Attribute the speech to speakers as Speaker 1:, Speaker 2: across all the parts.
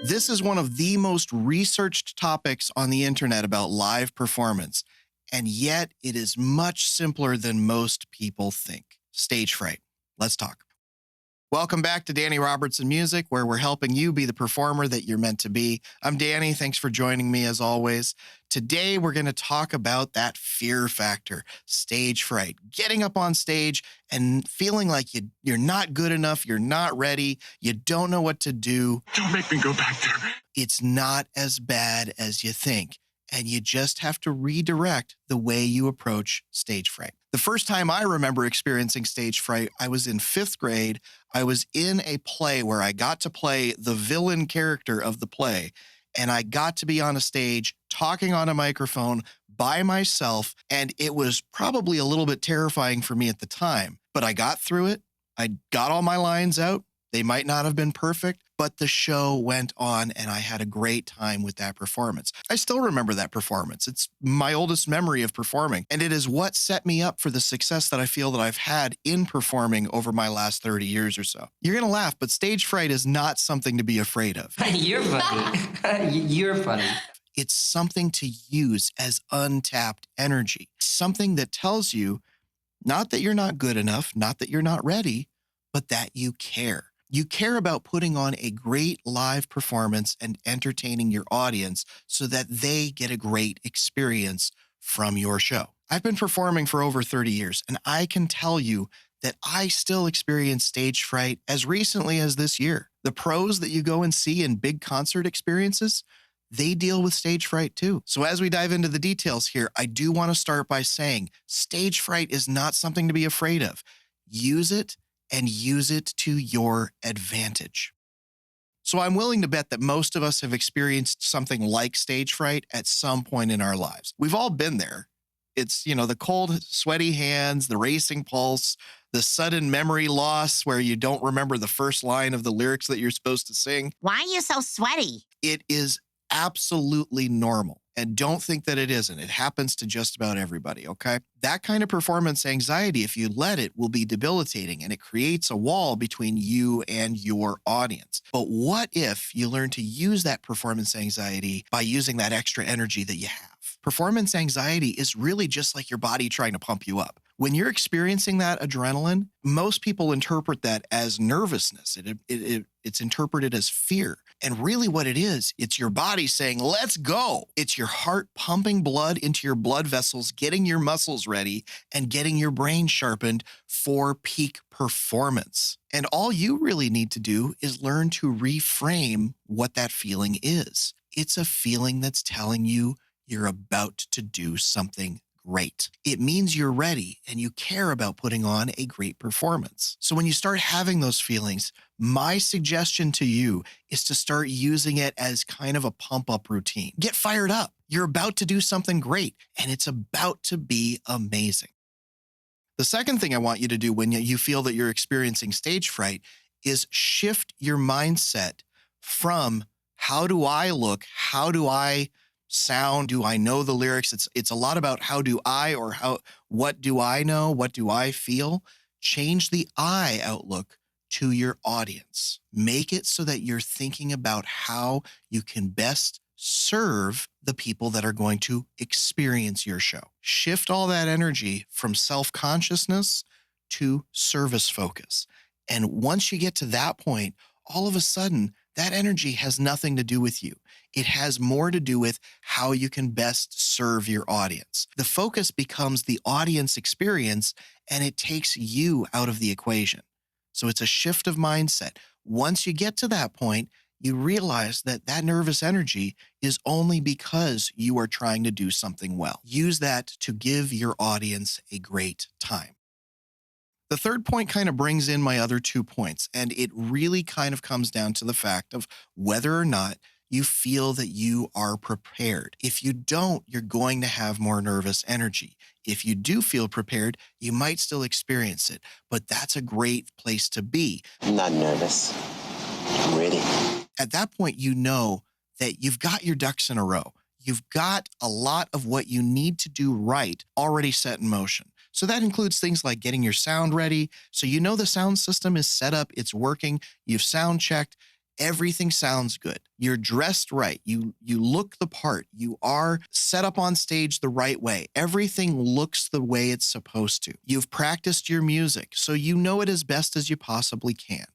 Speaker 1: This is one of the most researched topics on the internet about live performance, and yet it is much simpler than most people think. Stage fright. Let's talk. Welcome back to Danny Robertson Music, where we're helping you be the performer that you're meant to be. I'm Danny. Thanks for joining me as always. Today, we're going to talk about that fear factor, stage fright, getting up on stage and feeling like you're not good enough, you're not ready, you don't know what to do.
Speaker 2: Don't make me go back there.
Speaker 1: It's not as bad as you think, and you just have to redirect the way you approach stage fright. The first time I remember experiencing stage fright, I was in 5th grade. I was in a play where I got to play the villain character of the play, and I got to be on a stage talking on a microphone by myself, and it was probably a little bit terrifying for me at the time, but I got through it. I got all my lines out. They might not have been perfect, but the show went on and I had a great time with that performance. I still remember that performance. It's my oldest memory of performing, and it is what set me up for the success that I feel that I've had in performing over my last 30 years or so. You're going to laugh, but stage fright is not something to be afraid of.
Speaker 3: You're funny. You're funny.
Speaker 1: It's something to use as untapped energy, something that tells you not that you're not good enough, not that you're not ready, but that you care. You care about putting on a great live performance and entertaining your audience so that they get a great experience from your show. I've been performing for over 30 years, and I can tell you that I still experience stage fright as recently as this year. The pros that you go and see in big concert experiences, they deal with stage fright too. So as we dive into the details here, I do want to start by saying stage fright is not something to be afraid of. Use it and use it to your advantage. So I'm willing to bet that most of us have experienced something like stage fright at some point in our lives. We've all been there. It's, the cold, sweaty hands, the racing pulse, the sudden memory loss where you don't remember the first line of the lyrics that you're supposed to sing.
Speaker 4: Why are you so sweaty?
Speaker 1: It is absolutely normal. And don't think that it isn't. It happens to just about everybody, okay? That kind of performance anxiety, if you let it, will be debilitating, and it creates a wall between you and your audience. But what if you learn to use that performance anxiety by using that extra energy that you have? Performance anxiety is really just like your body trying to pump you up. When you're experiencing that adrenaline, most people interpret that as nervousness. It's interpreted as fear. And really what it is, it's your body saying, let's go. It's your heart pumping blood into your blood vessels, getting your muscles ready, and getting your brain sharpened for peak performance. And all you really need to do is learn to reframe what that feeling is. It's a feeling that's telling you you're about to do something great. It means you're ready and you care about putting on a great performance. So when you start having those feelings, my suggestion to you is to start using it as kind of a pump-up routine. Get fired up. You're about to do something great, and it's about to be amazing. The second thing I want you to do when you feel that you're experiencing stage fright is shift your mindset from how do I look, how do I sound, do I know the lyrics? It's a lot about how do I, or what do I know, what do I feel? Change the I outlook to your audience. Make it so that you're thinking about how you can best serve the people that are going to experience your show. Shift all that energy from self-consciousness to service focus. And once you get to that point, all of a sudden, that energy has nothing to do with you. It has more to do with how you can best serve your audience. The focus becomes the audience experience, and it takes you out of the equation. So it's a shift of mindset. Once you get to that point, you realize that that nervous energy is only because you are trying to do something well. Use that to give your audience a great time. The third point kind of brings in my other 2 points, and it really kind of comes down to the fact of whether or not you feel that you are prepared. If you don't, you're going to have more nervous energy. If you do feel prepared, you might still experience it, but that's a great place to be.
Speaker 5: I'm not nervous. I'm ready.
Speaker 1: At that point, you know that you've got your ducks in a row. You've got a lot of what you need to do right already set in motion. So that includes things like getting your sound ready. So you know the sound system is set up, it's working, you've sound checked, everything sounds good. You're dressed right. You look the part. You are set up on stage the right way. Everything looks the way it's supposed to. You've practiced your music, so you know it as best as you possibly can.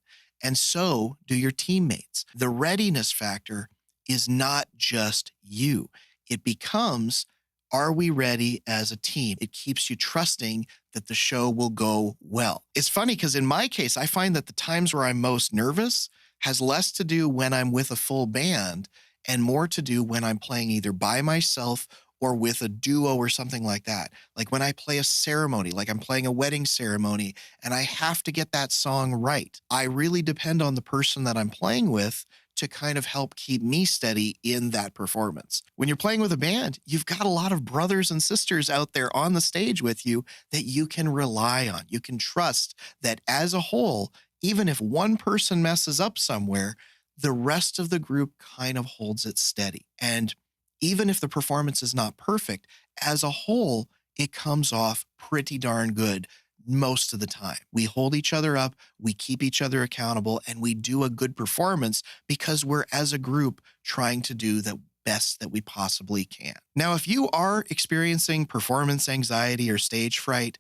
Speaker 1: And so do your teammates. The readiness factor is not just you. It becomes, are we ready as a team? It keeps you trusting that the show will go well. It's funny because in my case, I find that the times where I'm most nervous has less to do when I'm with a full band and more to do when I'm playing either by myself or with a duo or something like that. Like when I play a ceremony, like I'm playing a wedding ceremony and I have to get that song right. I really depend on the person that I'm playing with to kind of help keep me steady in that performance. When you're playing with a band, you've got a lot of brothers and sisters out there on the stage with you that you can rely on. You can trust that as a whole, even if one person messes up somewhere, the rest of the group kind of holds it steady. And even if the performance is not perfect, as a whole, it comes off pretty darn good most of the time. We hold each other up, we keep each other accountable, and we do a good performance because we're, as a group, trying to do the best that we possibly can. Now, if you are experiencing performance anxiety or stage fright,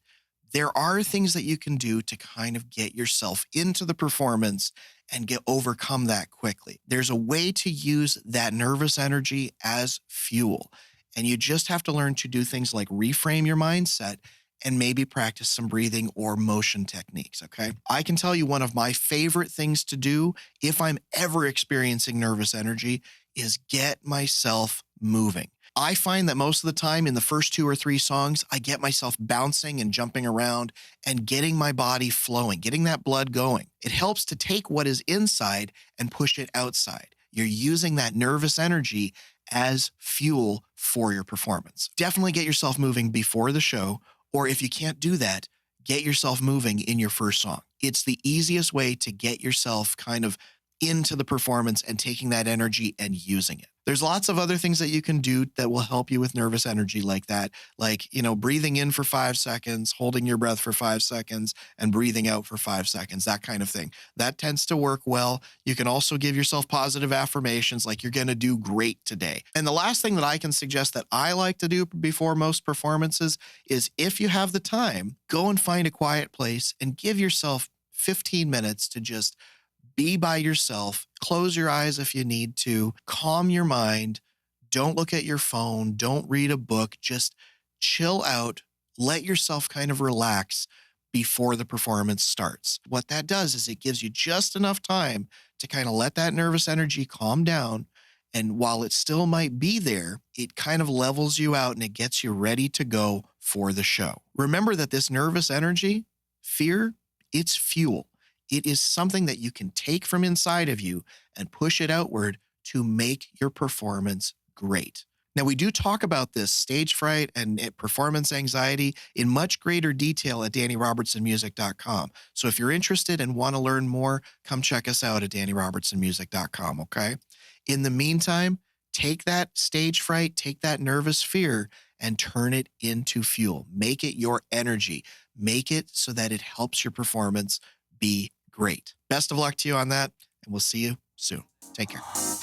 Speaker 1: there are things that you can do to kind of get yourself into the performance and overcome that quickly. There's a way to use that nervous energy as fuel. And you just have to learn to do things like reframe your mindset and maybe practice some breathing or motion techniques, okay? I can tell you one of my favorite things to do if I'm ever experiencing nervous energy is get myself moving. I find that most of the time in the first 2 or 3 songs, I get myself bouncing and jumping around and getting my body flowing, getting that blood going. It helps to take what is inside and push it outside. You're using that nervous energy as fuel for your performance. Definitely get yourself moving before the show, or if you can't do that, get yourself moving in your first song. It's the easiest way to get yourself kind of into the performance and taking that energy and using it. There's lots of other things that you can do that will help you with nervous energy like that. Like, breathing in for 5 seconds, holding your breath for 5 seconds, and breathing out for 5 seconds, that kind of thing. That tends to work well. You can also give yourself positive affirmations like you're going to do great today. And the last thing that I can suggest that I like to do before most performances is if you have the time, go and find a quiet place and give yourself 15 minutes to just be by yourself, close your eyes if you need to, calm your mind, don't look at your phone, don't read a book, just chill out, let yourself kind of relax before the performance starts. What that does is it gives you just enough time to kind of let that nervous energy calm down. And while it still might be there, it kind of levels you out and it gets you ready to go for the show. Remember that this nervous energy, fear, it's fuel. It is something that you can take from inside of you and push it outward to make your performance great. Now, we do talk about this stage fright and performance anxiety in much greater detail at DannyRobertsonMusic.com. So if you're interested and want to learn more, come check us out at DannyRobertsonMusic.com, okay? In the meantime, take that stage fright, take that nervous fear, and turn it into fuel. Make it your energy. Make it so that it helps your performance be great. Best of luck to you on that, and we'll see you soon. Take care.